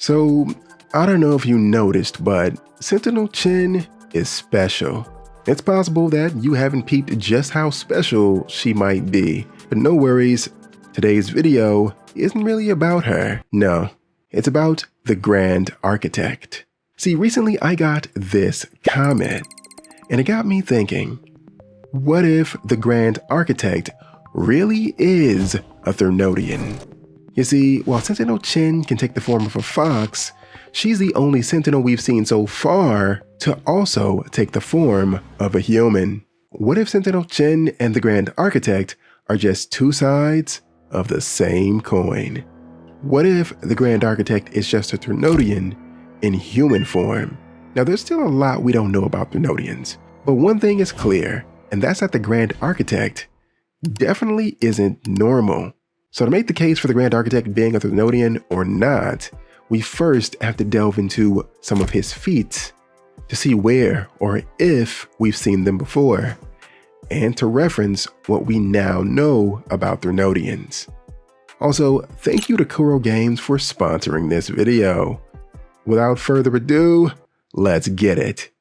So, I don't know if you noticed, but Sentinel Chin is special. It's possible that you haven't peeped just how special she might be, but no worries, today's video isn't really about her. No, it's about the Grand Architect. See, recently I got this comment, and it got me thinking, what if the Grand Architect really is a Threnodian? You see, while Sentinel Chin can take the form of a fox, she's the only Sentinel we've seen so far to also take the form of a human. What if Sentinel Chin and the Grand Architect are just two sides of the same coin? What if the Grand Architect is just a Threnodian in human form? Now, there's still a lot we don't know about Threnodians, but one thing is clear, and that's that the Grand Architect definitely isn't normal. So to make the case for the Grand Architect being a Threnodian or not, we first have to delve into some of his feats to see where or if we've seen them before, and to reference what we now know about Threnodians. Also, thank you to Kuro Games for sponsoring this video. Without further ado, let's get it.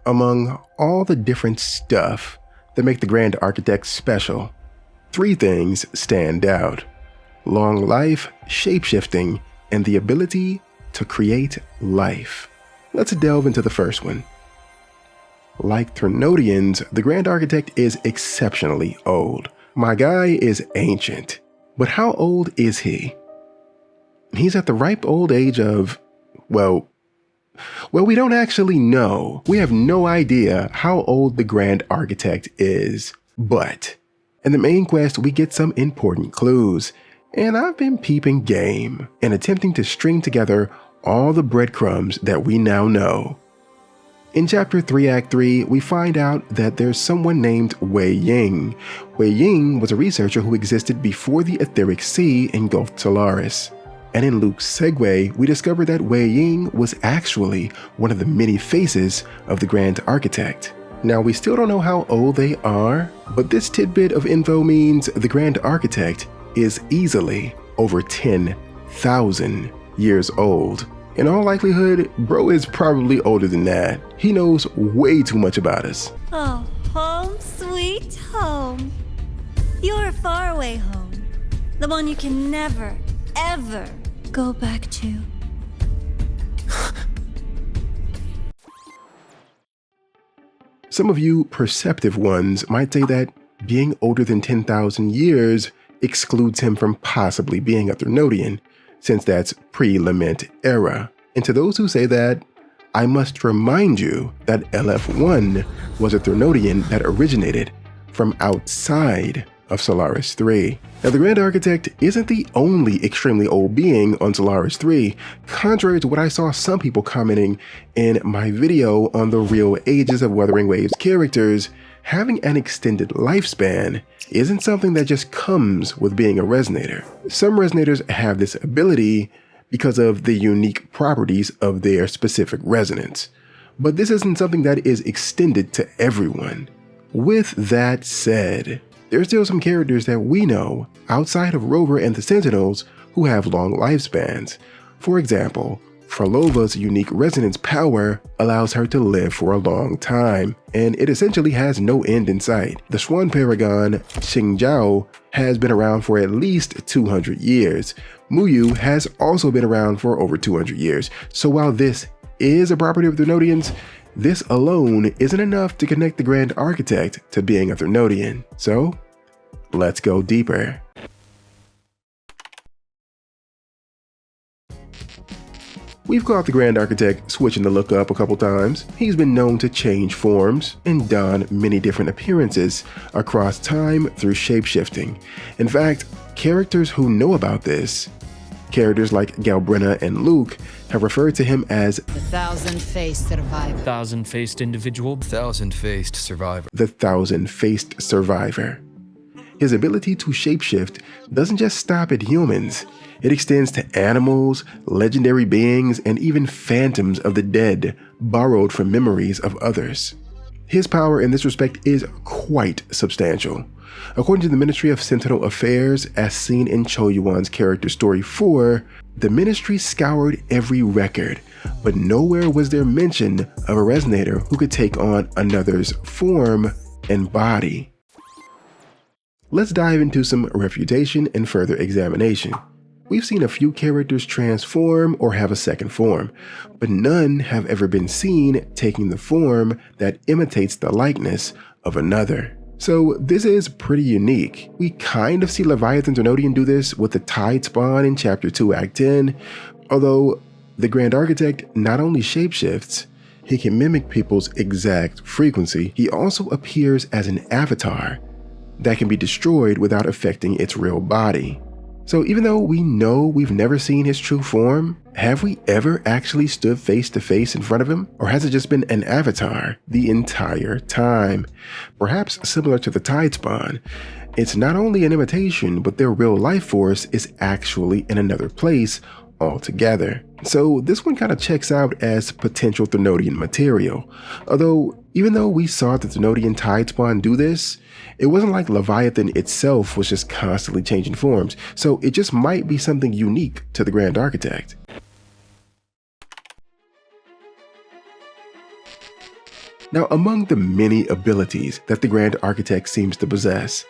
Among all the different stuff that make the Grand Architect special, three things stand out: long life, shapeshifting, and the ability to create life. Let's delve into the first one. Like Threnodians, the Grand Architect is exceptionally old. My guy is ancient, but how old is he? He's at the ripe old age of, well, we don't actually know. We have no idea how old the Grand Architect is, but in the main quest we get some important clues, and I've been peeping game and attempting to string together all the breadcrumbs that we now know. In Chapter 3, Act 3, we find out that there's someone named Wei Ying. Wei Ying was a researcher who existed before the Etheric Sea engulfed Solaris. And in Luke's segue, we discover that Wei Ying was actually one of the many faces of the Grand Architect. Now, we still don't know how old they are, but this tidbit of info means the Grand Architect is easily over 10,000 years old. In all likelihood, bro is probably older than that. He knows way too much about us. Oh, home sweet home. Your faraway home. The one you can never, ever go back to. Some of you perceptive ones might say that being older than 10,000 years excludes him from possibly being a Threnodian, since that's pre-Lament era. And to those who say that, I must remind you that LF1 was a Threnodian that originated from outside of Solaris 3. Now, the Grand Architect isn't the only extremely old being on Solaris 3, contrary to what I saw some people commenting in my video on the real ages of Wuthering Waves characters. Having an extended lifespan isn't something that just comes with being a resonator. Some resonators have this ability because of the unique properties of their specific resonance, but this isn't something that is extended to everyone. With that said, there's still some characters that we know outside of Rover and the Sentinels who have long lifespans. For example, Frolova's unique resonance power allows her to live for a long time, and it essentially has no end in sight. The Swan Paragon, Xingjiao, has been around for at least 200 years. Muyu has also been around for over 200 years. So while this is a property of Threnodians, this alone isn't enough to connect the Grand Architect to being a Threnodian. So, let's go deeper. We've caught the Grand Architect switching the look up a couple times. He's been known to change forms and don many different appearances across time through shapeshifting. In fact, characters who know about this, characters like Galbrenna and Luke, have referred to him as the thousand-faced survivor. Thousand-faced individual. Thousand-faced survivor. The thousand-faced survivor. His ability to shapeshift doesn't just stop at humans. It extends to animals, legendary beings, and even phantoms of the dead borrowed from memories of others. His power in this respect is quite substantial. According to the Ministry of Sentinel Affairs, as seen in Cho Yuan's character story 4, the Ministry scoured every record, but nowhere was there mention of a resonator who could take on another's form and body. Let's dive into some refutation and further examination. We've seen a few characters transform or have a second form, but none have ever been seen taking the form that imitates the likeness of another. So this is pretty unique. We kind of see Leviathan Threnodian do this with the Tide Spawn in Chapter 2 Act 10, although the Grand Architect not only shapeshifts, he can mimic people's exact frequency, he also appears as an avatar that can be destroyed without affecting its real body. So even though we know we've never seen his true form, have we ever actually stood face to face in front of him? Or has it just been an avatar the entire time? Perhaps similar to the Tide Spawn, it's not only an imitation, but their real life force is actually in another place altogether. So this one kind of checks out as potential Threnodian material. Although, even though we saw the Threnodian Tide Spawn do this, it wasn't like Leviathan itself was just constantly changing forms, so it just might be something unique to the Grand Architect. Now, among the many abilities that the Grand Architect seems to possess,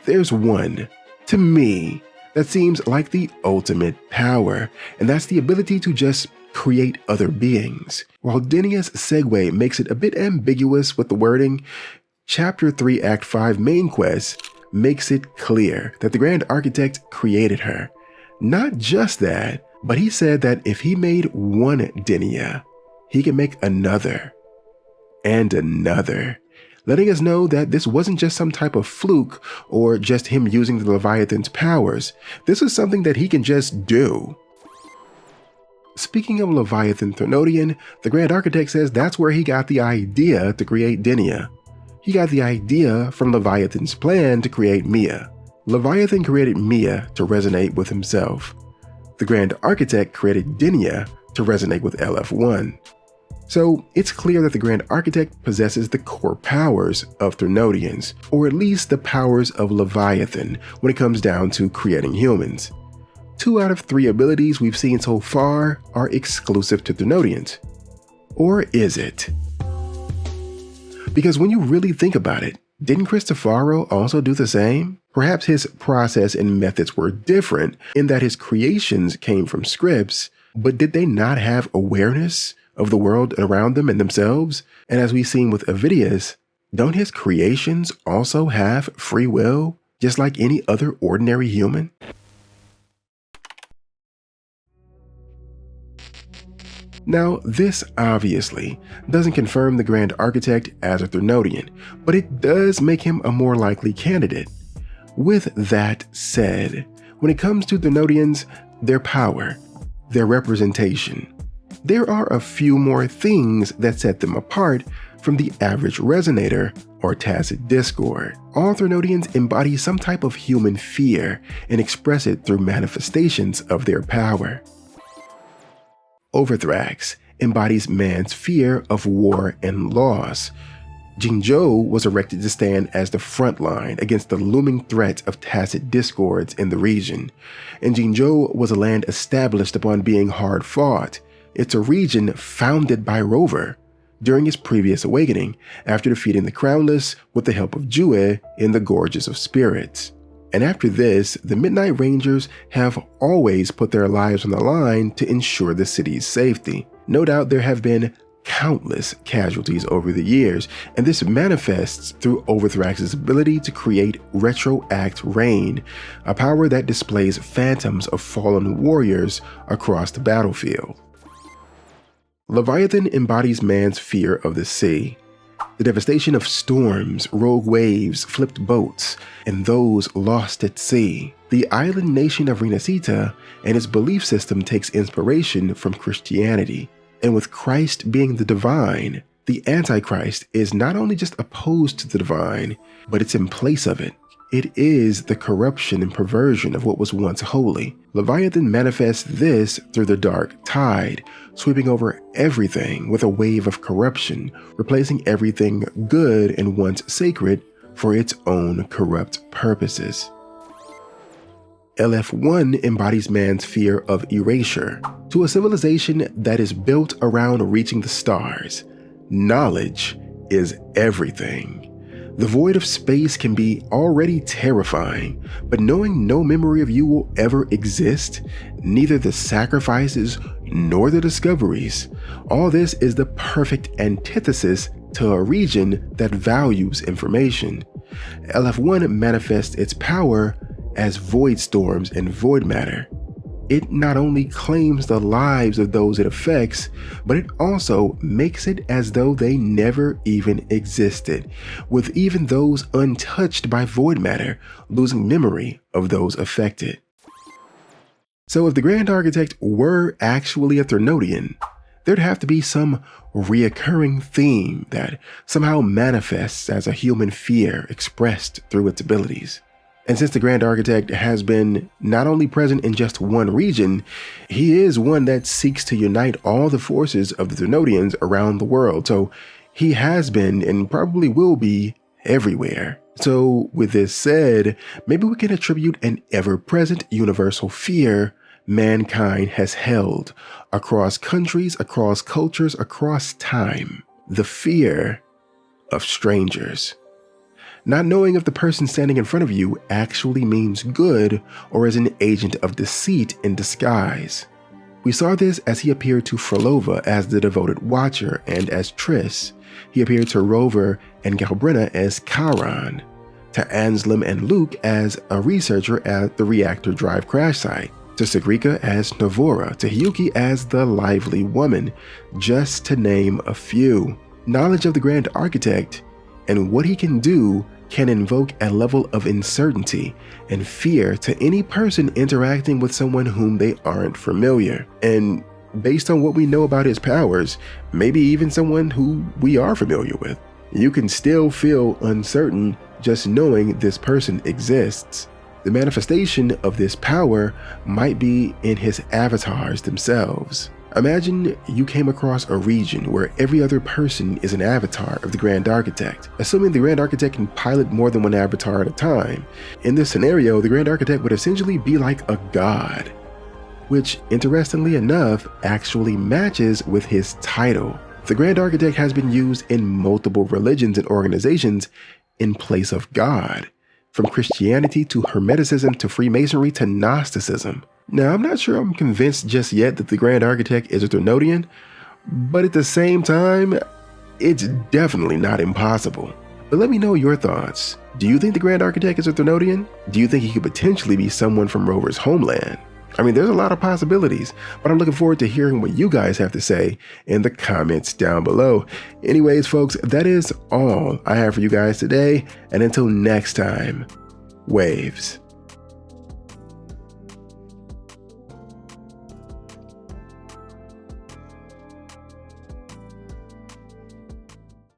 there's one, to me, that seems like the ultimate power, and that's the ability to just create other beings. While Denia's segue makes it a bit ambiguous with the wording, Chapter 3 Act 5 main quest makes it clear that the Grand Architect created her. Not just that, but he said that if he made one Denia, he can make another and another, letting us know that this wasn't just some type of fluke or just him using the Leviathan's powers. This is something that he can just do. Speaking of Leviathan Threnodian, the Grand Architect says that's where he got the idea to create Denia. He got the idea from Leviathan's plan to create Mia. Leviathan created Mia to resonate with himself. The Grand Architect created Denia to resonate with LF1. So it's clear that the Grand Architect possesses the core powers of Threnodians, or at least the powers of Leviathan when it comes down to creating humans. 2 out of 3 abilities we've seen so far are exclusive to Threnodians. Or is it? Because when you really think about it, didn't Cristofaro also do the same? Perhaps his process and methods were different in that his creations came from scripts, but did they not have awareness of the world around them and themselves? And as we've seen with Avidius, don't his creations also have free will, just like any other ordinary human? Now, this obviously doesn't confirm the Grand Architect as a Threnodian, but it does make him a more likely candidate. With that said, when it comes to Threnodians, their power, their representation, there are a few more things that set them apart from the average resonator or tacit discord. All Threnodians embody some type of human fear and express it through manifestations of their power. Ovathrax embodies man's fear of war and loss. Jinzhou was erected to stand as the front line against the looming threat of tacit discords in the region, and Jinzhou was a land established upon being hard fought. It's a region founded by Rover during his previous awakening after defeating the Crownless with the help of Jue in the Gorges of Spirits. And after this, the Midnight Rangers have always put their lives on the line to ensure the city's safety. No doubt there have been countless casualties over the years, and this manifests through Ovathrax's ability to create retroact rain, a power that displays phantoms of fallen warriors across the battlefield. Leviathan embodies man's fear of the sea. The devastation of storms, rogue waves, flipped boats, and those lost at sea. The island nation of Renacita and its belief system takes inspiration from Christianity. And with Christ being the divine, the Antichrist is not only just opposed to the divine, but it's in place of it. It is the corruption and perversion of what was once holy. Leviathan manifests this through the dark tide, sweeping over everything with a wave of corruption, replacing everything good and once sacred for its own corrupt purposes. LF1 embodies man's fear of erasure. To a civilization that is built around reaching the stars, knowledge is everything. The void of space can be already terrifying, but knowing no memory of you will ever exist, neither the sacrifices nor the discoveries, all this is the perfect antithesis to a region that values information. LF1 manifests its power as void storms and void matter. It not only claims the lives of those it affects, but it also makes it as though they never even existed, with even those untouched by void matter losing memory of those affected. So if the Grand Architect were actually a Threnodian, there'd have to be some reoccurring theme that somehow manifests as a human fear expressed through its abilities. And since the Grand Architect has been not only present in just one region, he is one that seeks to unite all the forces of the Threnodians around the world. So he has been and probably will be everywhere. So with this said, maybe we can attribute an ever-present universal fear mankind has held across countries, across cultures, across time. The fear of strangers. Not knowing if the person standing in front of you actually means good or is an agent of deceit in disguise. We saw this as he appeared to Frolova as the devoted watcher and as Triss. He appeared to Rover and Galbrenna as Charon, to Anselm and Luke as a researcher at the reactor drive crash site, to Sigrika as Navora, to Hyuki as the lively woman, just to name a few. Knowledge of the Grand Architect and what he can do can invoke a level of uncertainty and fear to any person interacting with someone whom they aren't familiar. And based on what we know about his powers, maybe even someone who we are familiar with, you can still feel uncertain just knowing this person exists. The manifestation of this power might be in his avatars themselves. Imagine you came across a region where every other person is an avatar of the Grand Architect, assuming the Grand Architect can pilot more than one avatar at a time. In this scenario, the Grand Architect would essentially be like a god, which, interestingly enough, actually matches with his title. The Grand Architect has been used in multiple religions and organizations in place of God, from Christianity to Hermeticism to Freemasonry to Gnosticism. Now, I'm not sure I'm convinced just yet that the Grand Architect is a Threnodian, but at the same time, it's definitely not impossible. But let me know your thoughts. Do you think the Grand Architect is a Threnodian? Do you think he could potentially be someone from Rover's homeland? I mean, there's a lot of possibilities, but I'm looking forward to hearing what you guys have to say in the comments down below. Anyways, folks, that is all I have for you guys today, and until next time, waves.